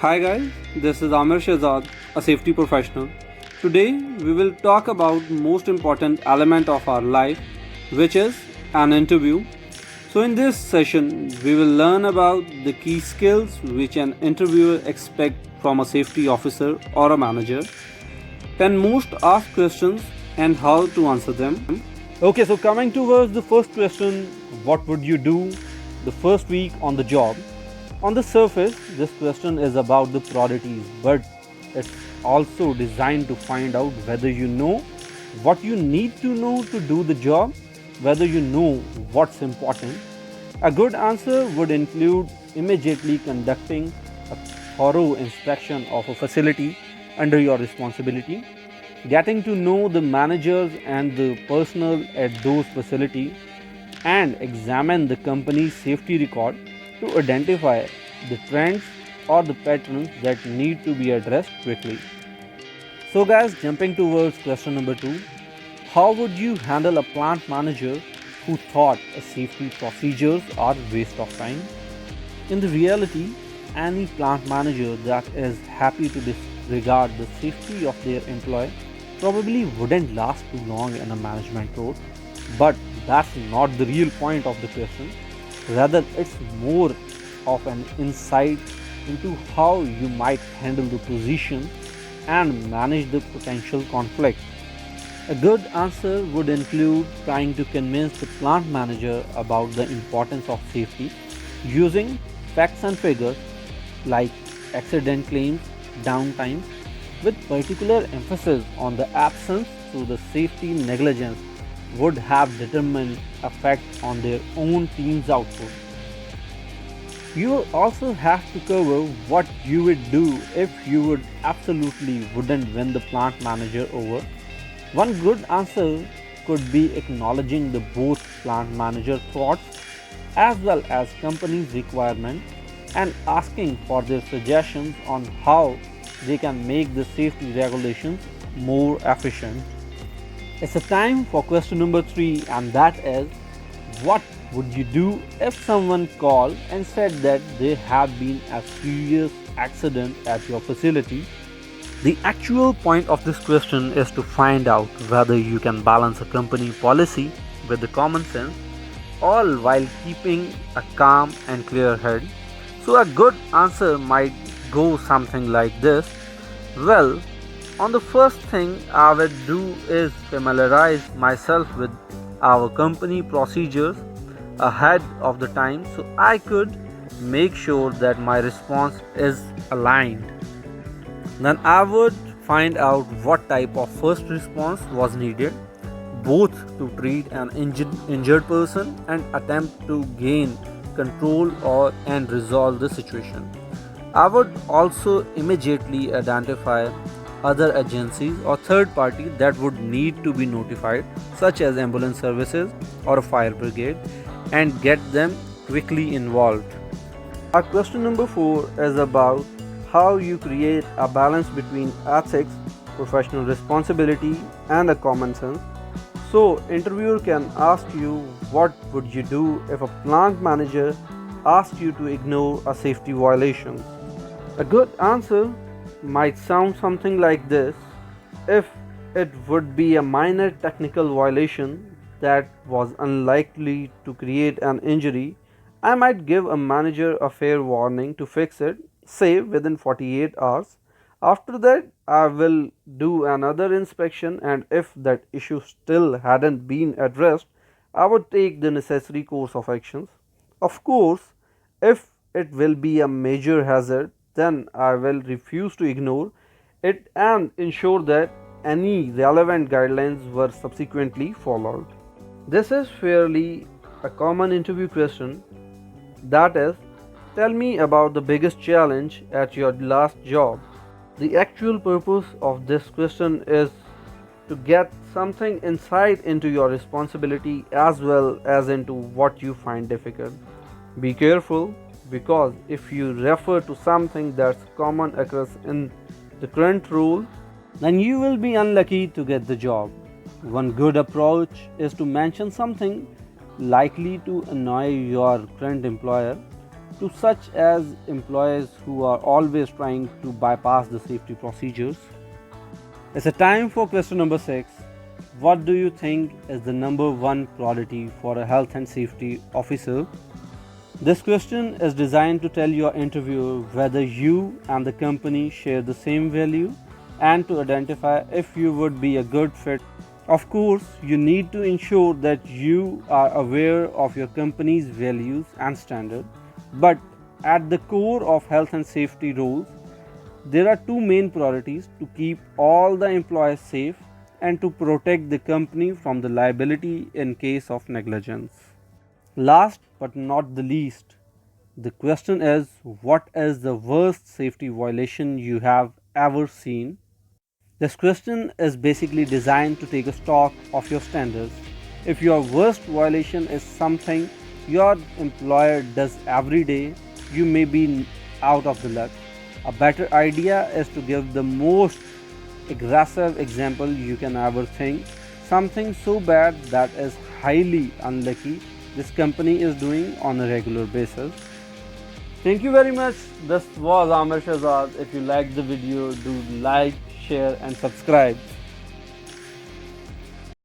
Hi guys, this is Amir Shahzad, a safety professional. Today we will talk about most important element of our life, which is an interview. So in this session we will learn about the key skills which an interviewer expect from a safety officer or a manager, 10 most asked questions and how to answer them. Okay, so coming towards the first question, what would you do the first week on the job? On the surface, this question is about the priorities, but it's also designed to find out whether you know what you need to know to do the job, whether you know what's important. A good answer would include immediately conducting a thorough inspection of a facility under your responsibility, getting to know the managers and the personnel at those facilities, and examine the company's safety record to identify the trends or the patterns that need to be addressed quickly. So guys, jumping towards question number 2, how would you handle a plant manager who thought a safety procedures are waste of time? In the reality, any plant manager that is happy to disregard the safety of their employee probably wouldn't last too long in a management role. But that's not the real point of the question. Rather, it's more of an insight into how you might handle the position and manage the potential conflict. A good answer would include trying to convince the plant manager about the importance of safety using facts and figures like accident claims, downtime, with particular emphasis on the absence through the safety negligence would have determined effect on their own team's output. You will also have to cover what you would do if you would absolutely wouldn't win the plant manager over. One good answer could be acknowledging the both plant manager thoughts as well as company's requirement and asking for their suggestions on how they can make the safety regulations more efficient. It's a time for question number 3, and that is, what would you do if someone called and said that there had been a serious accident at your facility? The actual point of this question is to find out whether you can balance a company policy with the common sense, all while keeping a calm and clear head. So a good answer might go something like this. Well, on the first thing I would do is familiarize myself with our company procedures ahead of the time so I could make sure that my response is aligned. Then I would find out what type of first response was needed, both to treat an injured person and attempt to gain control or and resolve the situation. I would also immediately identify other agencies or third party that would need to be notified, such as ambulance services or a fire brigade, and get them quickly involved. Our question number 4 is about how you create a balance between ethics, professional responsibility, and a common sense. So, interviewer can ask you, what would you do if a plant manager asked you to ignore a safety violation? A good answer might sound something like this. If it would be a minor technical violation that was unlikely to create an injury, I might give a manager a fair warning to fix it, say within 48 hours. After that, I will do another inspection, and if that issue still hadn't been addressed, I would take the necessary course of actions. Of course, if it will be a major hazard, then I will refuse to ignore it and ensure that any relevant guidelines were subsequently followed. This is fairly a common interview question, that is, tell me about the biggest challenge at your last job. The actual purpose of this question is to get something insight into your responsibility as well as into what you find difficult. Be careful, because if you refer to something that's common across in the current role, then you will be unlucky to get the job. One good approach is to mention something likely to annoy your current employer to such as employees who are always trying to bypass the safety procedures. It's a time for question number 6. What do you think is the number one priority for a health and safety officer? This question is designed to tell your interviewer whether you and the company share the same value and to identify if you would be a good fit. Of course, you need to ensure that you are aware of your company's values and standards, but at the core of health and safety roles, there are two main priorities: to keep all the employees safe and to protect the company from the liability in case of negligence. Last but not the least, the question is, what is the worst safety violation you have ever seen? This question is basically designed to take a stock of your standards. If your worst violation is something your employer does every day, you may be out of the luck. A better idea is to give the most aggressive example you can ever think, something so bad that is highly unlucky this company is doing on a regular basis. Thank you very much. This was Amir Shahzad. If you liked the video, do like, share and subscribe.